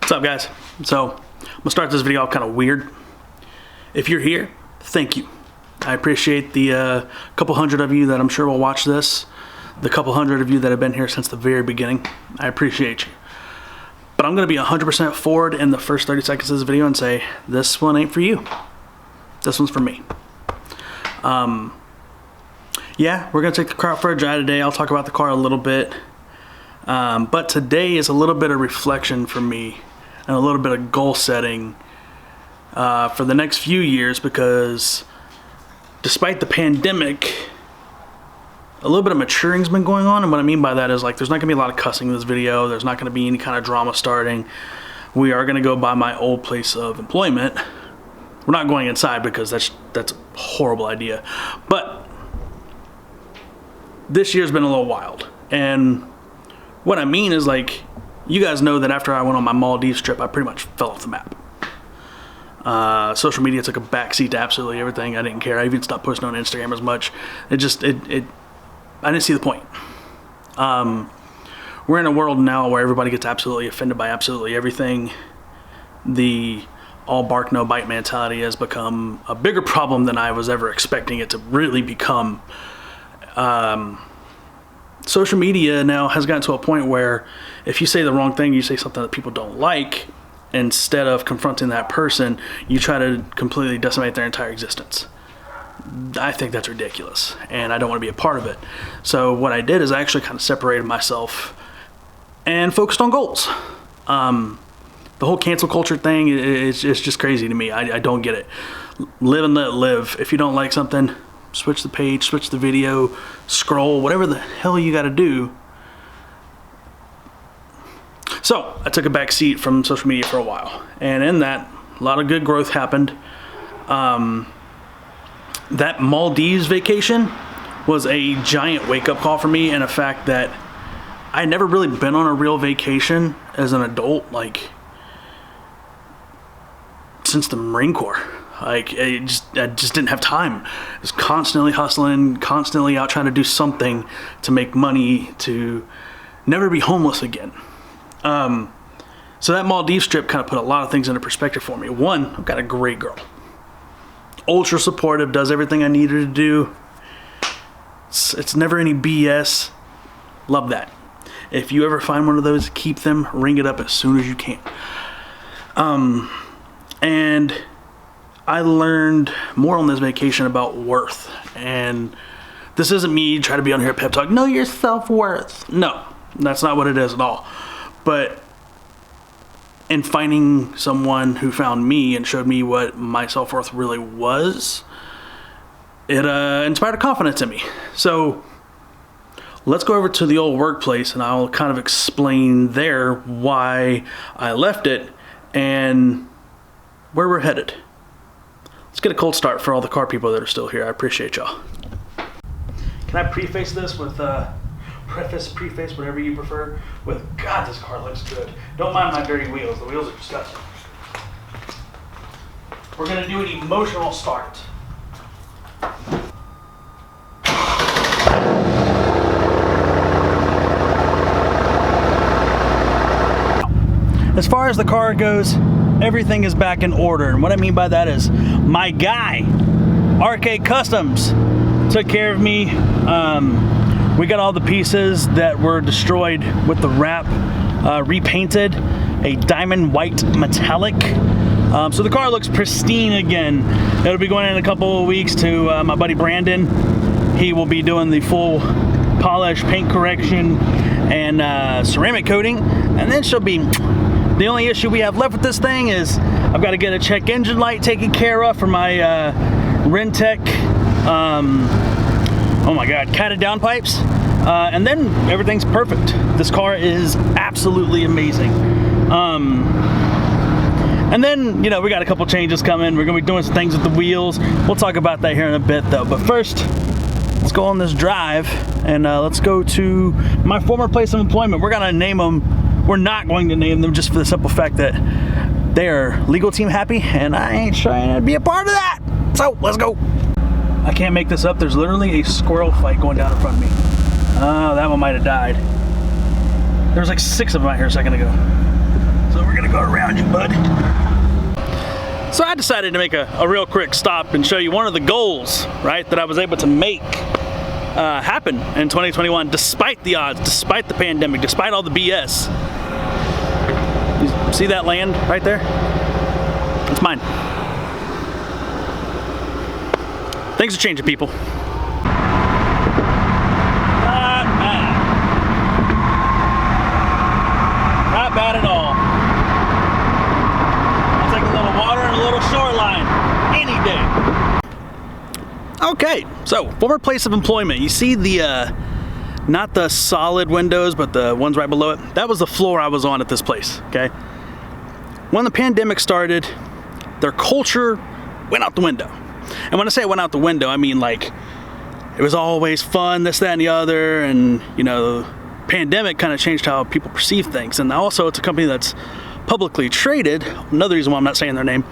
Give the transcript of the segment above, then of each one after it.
What's up, guys? So I'm gonna start this video off kind of weird. If you're here, thank you. I appreciate the couple hundred of you that I'm sure will watch this, the couple hundred of you that have been here since the very beginning. I appreciate you. But I'm gonna be 100% forward in the first 30 seconds of this video and say, this one ain't for you. This one's for me. Yeah, we're gonna take the car out for a drive today. I'll talk about the car a little bit. But today is a little bit of reflection for me and a little bit of goal setting for the next few years, because despite the pandemic, a little bit of maturing's been going on. And what I mean by that is, like, there's not gonna be a lot of cussing in this video. There's not gonna be any kind of drama starting. We are gonna go by my old place of employment. We're not going inside because that's a horrible idea. But this year's been a little wild. And what I mean is, like, you guys know that after I went on my Maldives trip, I pretty much fell off the map. Social media took a backseat to absolutely everything. I didn't care. I even stopped posting on Instagram as much. I didn't see the point. We're in a world now where everybody gets absolutely offended by absolutely everything. The all bark, no bite mentality has become a bigger problem than I was ever expecting it to really become. Social media now has gotten to a point where if you say the wrong thing, you say something that people don't like, instead of confronting that person, you try to completely decimate their entire existence. I think that's ridiculous, and I don't want to be a part of it. So what I did is I actually kind of separated myself and focused on goals. The whole cancel culture thing is just crazy to me. I don't get it. Live and let live. If you don't like something, switch the page, switch the video, scroll, whatever the hell you got to do. So I took a back seat from social media for a while, and in that, a lot of good growth happened. That Maldives vacation was a giant wake-up call for me, and the fact that I never really been on a real vacation as an adult, like, since the Marine Corps. Like, I just didn't have time. I was constantly hustling, constantly out trying to do something to make money to never be homeless again. So that Maldives trip kind of put a lot of things into perspective for me. One, I've got a great girl. Ultra supportive, does everything I need her to do. It's never any BS. Love that. If you ever find one of those, keep them, ring it up as soon as you can. And I learned more on this vacation about worth. And this isn't me trying to be on here pep talk. Know your self-worth. No, that's not what it is at all. But in finding someone who found me and showed me what my self-worth really was, it inspired a confidence in me. So let's go over to the old workplace, and I'll kind of explain there why I left it and where we're headed. Let's get a cold start for all the car people that are still here. I appreciate y'all. Can I preface this with, preface, whatever you prefer, with, God, this car looks good. Don't mind my dirty wheels. The wheels are disgusting. We're going to do an emotional start. As far as the car goes, everything is back in order. And what I mean by that is my guy, RK Customs, took care of me. We got all the pieces that were destroyed with the wrap repainted, a diamond white metallic. So the car looks pristine again. It'll be going in a couple of weeks to my buddy Brandon. He will be doing the full polish, paint correction, and ceramic coating, and then she'll be. The only issue we have left with this thing is I've got to get a check engine light taken care of for my Rentec, oh my God, catted downpipes, and then everything's perfect. This car is absolutely amazing. And then, you know, we got a couple changes coming. We're gonna be doing some things with the wheels. We'll talk about that here in a bit though. But first, let's go on this drive and let's go to my former place of employment. We're gonna name them. We're not going to name them just for the simple fact that they are legal team happy, and I ain't trying to be a part of that. So let's go. I can't make this up. There's literally a squirrel fight going down in front of me. Oh, that one might have died. There was like 6 of them out here a second ago. So we're gonna go around So I decided to make a real quick stop and show you one of the goals, right, that I was able to make happen in 2021, despite the odds, despite the pandemic, despite all the BS. You see that land right there? It's mine. Things are changing, people. Not bad at all. I'll take a little water and a little shoreline any day. Okay, so former place of employment. You see the, not the solid windows, but the ones right below it. That was the floor I was on at this place, okay? When the pandemic started, their culture went out the window. And when I say it went out the window, I mean like, it was always fun, this, that, and the other, and you know, pandemic kind of changed how people perceive things. And also it's a company that's publicly traded, another reason why I'm not saying their name.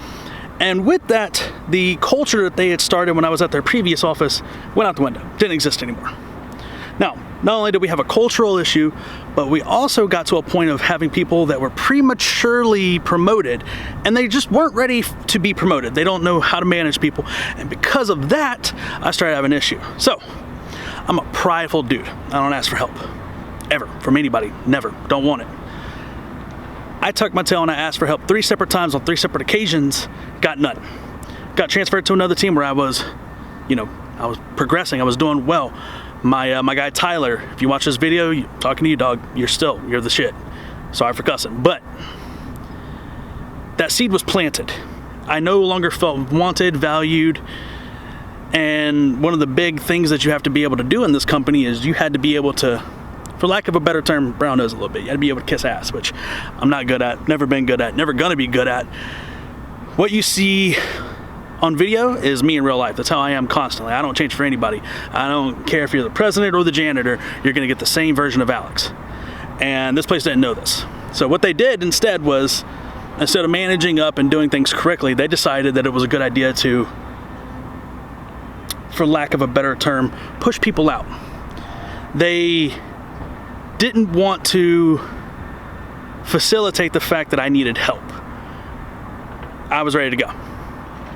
And with that, the culture that they had started when I was at their previous office went out the window, didn't exist anymore. Now, not only did we have a cultural issue, but we also got to a point of having people that were prematurely promoted, and they just weren't ready to be promoted. They don't know how to manage people. And because of that, I started having an issue. So I'm a prideful dude. I don't ask for help. Ever, from anybody, never, don't want it. I tucked my tail and I asked for help 3 separate times on 3 separate occasions, got none. Got transferred to another team where I was, you know, I was progressing, I was doing well. My guy Tyler, if you watch this video, talking to you, dog, you're the shit. Sorry for cussing, but that seed was planted. I no longer felt wanted, valued, and one of the big things that you have to be able to do in this company is you had to be able to, for lack of a better term, brown nose a little bit. You had to be able to kiss ass, which I'm not good at, never been good at, never gonna be good at. What you see on video is me in real life. That's how I am constantly. I don't change for anybody. I don't care if you're the president or the janitor, you're gonna get the same version of Alex. And this place didn't know this. So what they did instead was, instead of managing up and doing things correctly, they decided that it was a good idea to, for lack of a better term, push people out. They didn't want to facilitate the fact that I needed help. I was ready to go.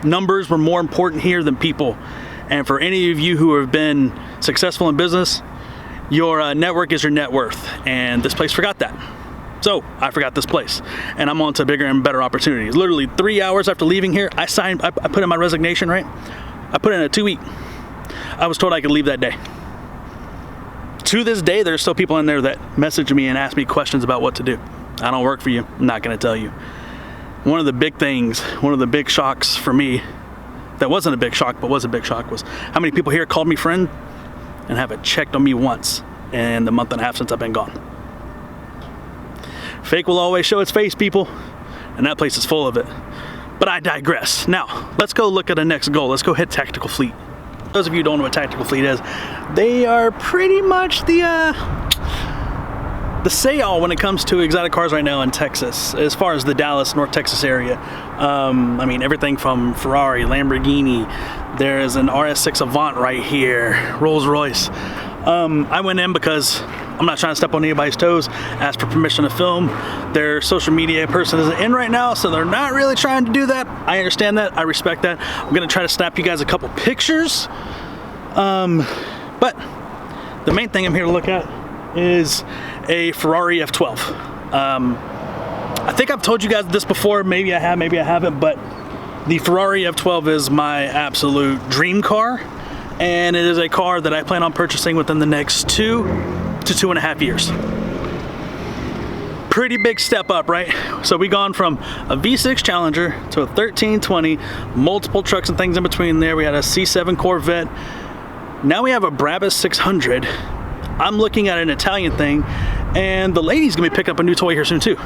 Numbers were more important here than people. And for any of you who have been successful in business, your network is your net worth. And this place forgot that. So I forgot this place. And I'm on to bigger and better opportunities. Literally 3 hours after leaving here, I put in my resignation, right? I put in a 2-week. I was told I could leave that day. To this day, there's still people in there that message me and ask me questions about what to do. I don't work for you. I'm not going to tell you. One of the big things, one of the big shocks for me, that wasn't a big shock, but was a big shock, was how many people here called me friend and haven't checked on me once in the month and a half since I've been gone. Fake will always show its face, people, and that place is full of it. But I digress. Now, let's go look at the next goal. Let's go hit Tactical Fleet. Those of you who don't know what Tactical Fleet is, they are pretty much the say-all when it comes to exotic cars right now in Texas, as far as the Dallas, North Texas area. I mean, everything from Ferrari, Lamborghini, there's an RS6 Avant right here, Rolls Royce. I went in because I'm not trying to step on anybody's toes, asked for permission to film. Their social media person isn't in right now, so they're not really trying to do that. I understand that, I respect that. I'm gonna try to snap you guys a couple pictures. But the main thing I'm here to look at is a Ferrari F12. I think I've told you guys this before, maybe I have, maybe I haven't, but the Ferrari F12 is my absolute dream car, and it is a car that I plan on purchasing within the next 2 to 2.5 years. Pretty big step up, right? So we gone from a V6 Challenger to a 1320, multiple trucks and things in between there. We had a C7 Corvette. Now we have a Brabus 600. I'm looking at an Italian thing, and the lady's gonna be picking up a new toy here soon too.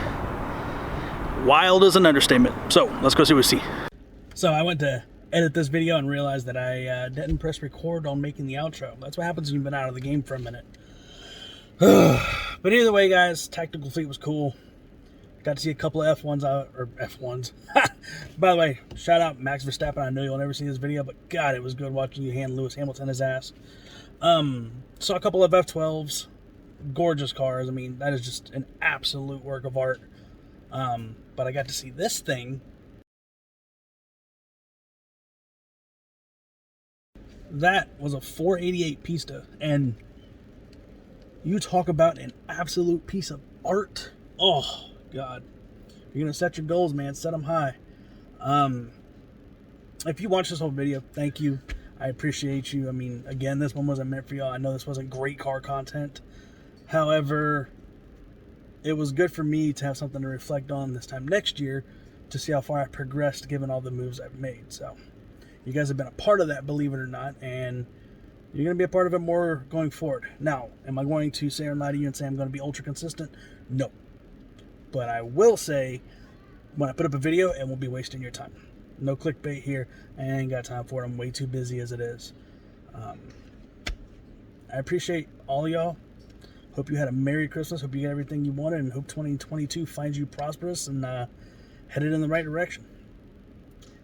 Wild is an understatement. So let's go see what we see. So I went to edit this video and realized that I didn't press record on making the outro. That's what happens when you've been out of the game for a minute. But either way, guys, Tactical Fleet was cool. Got to see a couple of F1s out, or F1s. By the way, shout out Max Verstappen. I know you'll never see this video, but God, it was good watching you hand Lewis Hamilton his ass. Saw a couple of F12s. Gorgeous cars. I mean, that is just an absolute work of art. But I got to see this thing That was a 488 pista, and you talk about an absolute piece of art. Oh, God. You're going to set your goals, man. Set them high. If you watch this whole video, thank you. I appreciate you. I mean, again, this one wasn't meant for y'all. I know this wasn't great car content. However, it was good for me to have something to reflect on this time next year to see how far I progressed given all the moves I've made. So, you guys have been a part of that, believe it or not, and you're going to be a part of it more going forward. Now, am I going to say or lie to you and say I'm going to be ultra consistent? No. But I will say, when I put up a video, it won't be wasting your time. No clickbait here. I ain't got time for it. I'm way too busy as it is. I appreciate all of y'all. Hope you had a Merry Christmas. Hope you got everything you wanted, and hope 2022 finds you prosperous and headed in the right direction.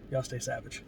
Y'all stay savage.